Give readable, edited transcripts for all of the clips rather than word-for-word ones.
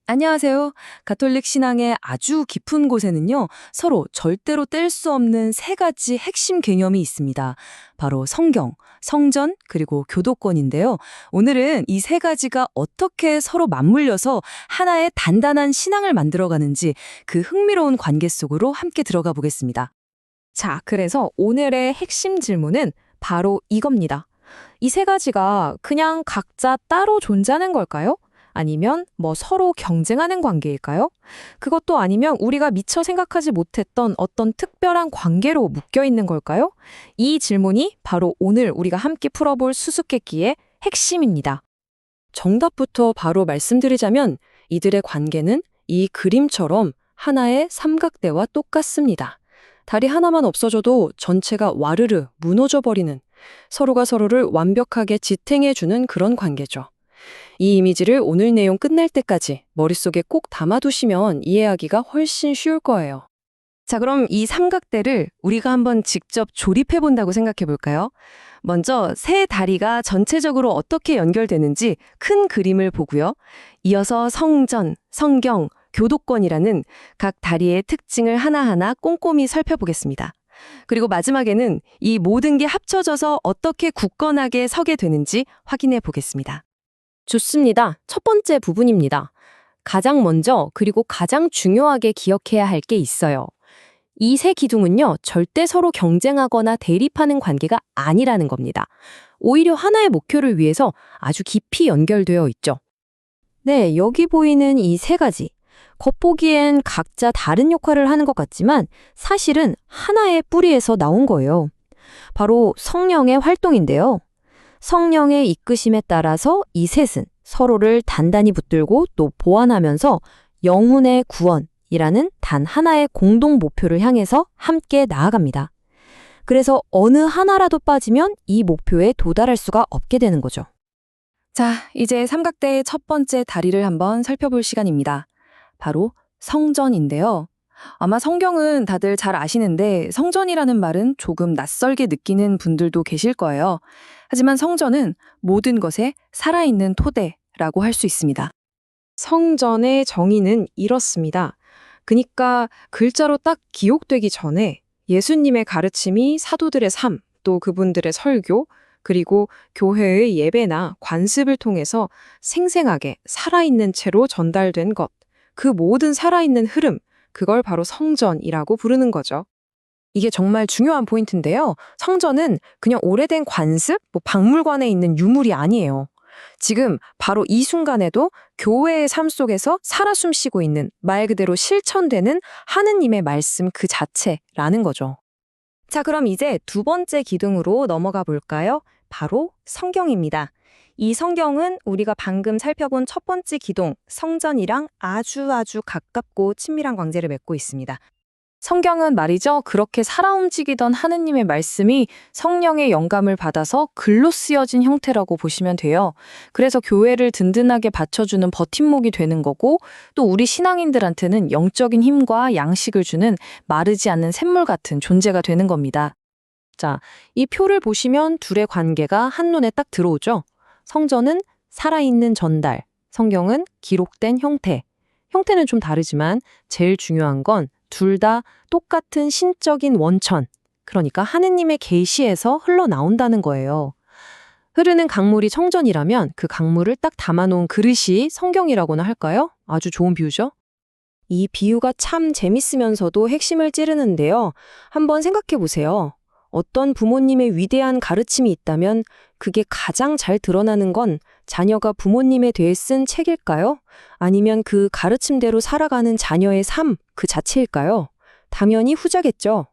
안녕하세요. 가톨릭 신앙의 아주 깊은 곳에는요, 서로 절대로 뗄 수 없는 세 가지 핵심 개념이 있습니다. 바로 성경, 성전, 그리고 교도권인데요. 오늘은 이 세 가지가 어떻게 서로 맞물려서 하나의 단단한 신앙을 만들어가는지 그 흥미로운 관계 속으로 함께 들어가 보겠습니다. 자, 그래서 오늘의 핵심 질문은 바로 이겁니다. 이 세 가지가 그냥 각자 따로 존재하는 걸까요? 아니면 서로 경쟁하는 관계일까요? 그것도 아니면 우리가 미처 생각하지 못했던 어떤 특별한 관계로 묶여 있는 걸까요? 이 질문이 바로 오늘 우리가 함께 풀어볼 수수께끼의 핵심입니다. 정답부터 바로 말씀드리자면 이들의 관계는 이 그림처럼 하나의 삼각대와 똑같습니다. 다리 하나만 없어져도 전체가 와르르 무너져 버리는, 서로가 서로를 완벽하게 지탱해주는 그런 관계죠. 이 이미지를 오늘 내용 끝날 때까지 머릿속에 꼭 담아두시면 이해하기가 훨씬 쉬울 거예요. 자, 그럼 이 삼각대를 우리가 한번 직접 조립해 본다고 생각해 볼까요? 먼저 세 다리가 전체적으로 어떻게 연결되는지 큰 그림을 보고요. 이어서 성전, 성경, 교도권이라는 각 다리의 특징을 하나하나 꼼꼼히 살펴보겠습니다. 그리고 마지막에는 이 모든 게 합쳐져서 어떻게 굳건하게 서게 되는지 확인해 보겠습니다. 좋습니다. 첫 번째 부분입니다. 가장 먼저 그리고 가장 중요하게 기억해야 할 게 있어요. 이 세 기둥은요, 절대 서로 경쟁하거나 대립하는 관계가 아니라는 겁니다. 오히려 하나의 목표를 위해서 아주 깊이 연결되어 있죠. 네, 여기 보이는 이 세 가지. 겉보기엔 각자 다른 역할을 하는 것 같지만 사실은 하나의 뿌리에서 나온 거예요. 바로 성령의 활동인데요. 성령의 이끄심에 따라서 이 셋은 서로를 단단히 붙들고 또 보완하면서 영혼의 구원이라는 단 하나의 공동 목표를 향해서 함께 나아갑니다. 그래서 어느 하나라도 빠지면 이 목표에 도달할 수가 없게 되는 거죠. 자, 이제 삼각대의 첫 번째 다리를 한번 살펴볼 시간입니다. 바로 성전인데요. 아마 성경은 다들 잘 아시는데 성전이라는 말은 조금 낯설게 느끼는 분들도 계실 거예요. 하지만 성전은 모든 것에 살아있는 토대라고 할 수 있습니다. 성전의 정의는 이렇습니다. 그러니까 글자로 딱 기록되기 전에 예수님의 가르침이 사도들의 삶, 또 그분들의 설교, 그리고 교회의 예배나 관습을 통해서 생생하게 살아있는 채로 전달된 것, 그 모든 살아있는 흐름, 그걸 바로 성전이라고 부르는 거죠. 이게 정말 중요한 포인트인데요. 성전은 그냥 오래된 관습, 박물관에 있는 유물이 아니에요. 지금 바로 이 순간에도 교회의 삶 속에서 살아 숨쉬고 있는, 말 그대로 실천되는 하느님의 말씀 그 자체라는 거죠. 자, 그럼 이제 두 번째 기둥으로 넘어가 볼까요? 바로 성경입니다. 이 성경은 우리가 방금 살펴본 첫 번째 기둥, 성전이랑 아주 가깝고 친밀한 관계를 맺고 있습니다. 성경은 말이죠, 그렇게 살아 움직이던 하느님의 말씀이 성령의 영감을 받아서 글로 쓰여진 형태라고 보시면 돼요. 그래서 교회를 든든하게 받쳐주는 버팀목이 되는 거고, 또 우리 신앙인들한테는 영적인 힘과 양식을 주는 마르지 않는 샘물 같은 존재가 되는 겁니다. 자, 이 표를 보시면 둘의 관계가 한눈에 딱 들어오죠. 성전은 살아있는 전달, 성경은 기록된 형태. 형태는 좀 다르지만 제일 중요한 건 둘 다 똑같은 신적인 원천, 그러니까 하느님의 계시에서 흘러나온다는 거예요. 흐르는 강물이 성전이라면 그 강물을 딱 담아놓은 그릇이 성경이라고나 할까요? 아주 좋은 비유죠? 이 비유가 참 재밌으면서도 핵심을 찌르는데요. 한번 생각해 보세요. 어떤 부모님의 위대한 가르침이 있다면 그게 가장 잘 드러나는 건 자녀가 부모님에 대해 쓴 책일까요? 아니면 그 가르침대로 살아가는 자녀의 삶 그 자체일까요? 당연히 후자겠죠.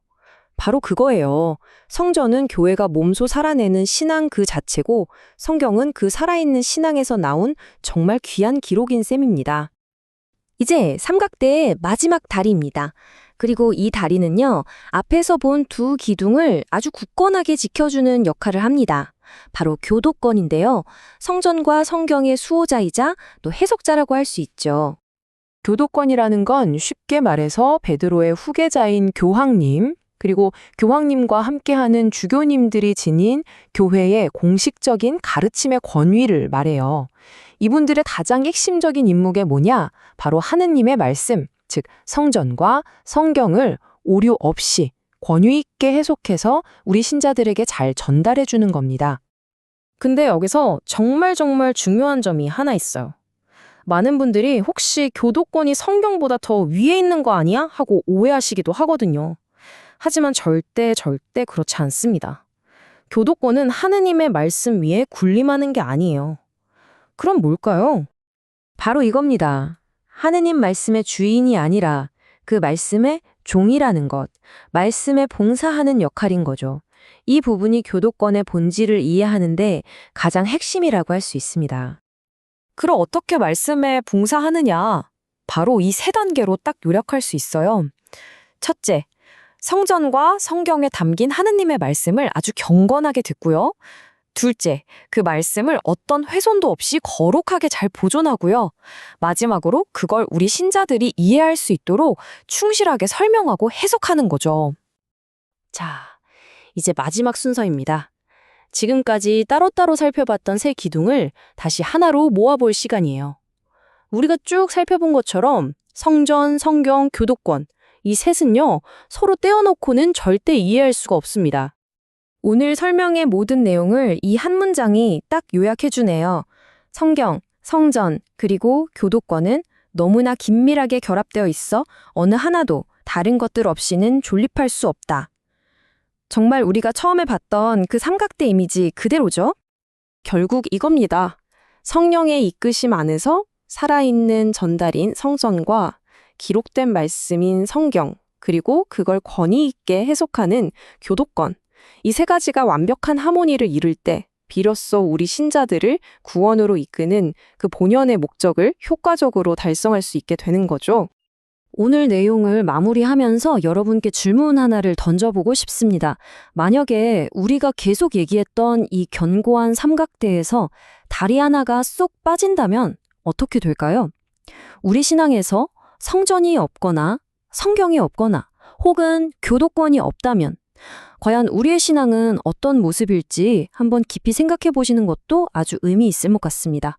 바로 그거예요. 성전은 교회가 몸소 살아내는 신앙 그 자체고 성경은 그 살아있는 신앙에서 나온 정말 귀한 기록인 셈입니다. 이제 삼각대의 마지막 다리입니다. 그리고 이 다리는요, 앞에서 본 두 기둥을 아주 굳건하게 지켜주는 역할을 합니다. 바로 교도권인데요. 성전과 성경의 수호자이자 또 해석자라고 할 수 있죠. 교도권이라는 건 쉽게 말해서 베드로의 후계자인 교황님, 그리고 교황님과 함께하는 주교님들이 지닌 교회의 공식적인 가르침의 권위를 말해요. 이분들의 가장 핵심적인 임무가 뭐냐? 바로 하느님의 말씀, 즉 성전과 성경을 오류 없이 권위 있게 해석해서 우리 신자들에게 잘 전달해 주는 겁니다. 근데 여기서 정말 중요한 점이 하나 있어요. 많은 분들이 혹시 교도권이 성경보다 더 위에 있는 거 아니야? 하고 오해하시기도 하거든요. 하지만 절대 그렇지 않습니다. 교도권은 하느님의 말씀 위에 군림하는 게 아니에요. 그럼 뭘까요? 바로 이겁니다. 하느님 말씀의 주인이 아니라 그 말씀의 종이라는 것, 말씀에 봉사하는 역할인 거죠. 이 부분이 교도권의 본질을 이해하는데 가장 핵심이라고 할 수 있습니다. 그럼 어떻게 말씀에 봉사하느냐? 바로 이 세 단계로 딱 요약할 수 있어요. 첫째, 성전과 성경에 담긴 하느님의 말씀을 아주 경건하게 듣고요. 둘째, 그 말씀을 어떤 훼손도 없이 거룩하게 잘 보존하고요. 마지막으로 그걸 우리 신자들이 이해할 수 있도록 충실하게 설명하고 해석하는 거죠. 자, 이제 마지막 순서입니다. 지금까지 따로따로 살펴봤던 세 기둥을 다시 하나로 모아볼 시간이에요. 우리가 쭉 살펴본 것처럼 성전, 성경, 교도권, 이 셋은요, 서로 떼어놓고는 절대 이해할 수가 없습니다. 오늘 설명의 모든 내용을 이 한 문장이 딱 요약해주네요. 성경, 성전, 그리고 교도권은 너무나 긴밀하게 결합되어 있어 어느 하나도 다른 것들 없이는 존립할 수 없다. 정말 우리가 처음에 봤던 그 삼각대 이미지 그대로죠? 결국 이겁니다. 성령의 이끄심 안에서 살아있는 전달인 성전과 기록된 말씀인 성경, 그리고 그걸 권위 있게 해석하는 교도권. 이 세 가지가 완벽한 하모니를 이룰 때 비로소 우리 신자들을 구원으로 이끄는 그 본연의 목적을 효과적으로 달성할 수 있게 되는 거죠. 오늘 내용을 마무리하면서 여러분께 질문 하나를 던져보고 싶습니다. 만약에 우리가 계속 얘기했던 이 견고한 삼각대에서 다리 하나가 쏙 빠진다면 어떻게 될까요? 우리 신앙에서 성전이 없거나 성경이 없거나 혹은 교도권이 없다면 과연 우리의 신앙은 어떤 모습일지 한번 깊이 생각해 보시는 것도 아주 의미 있을 것 같습니다.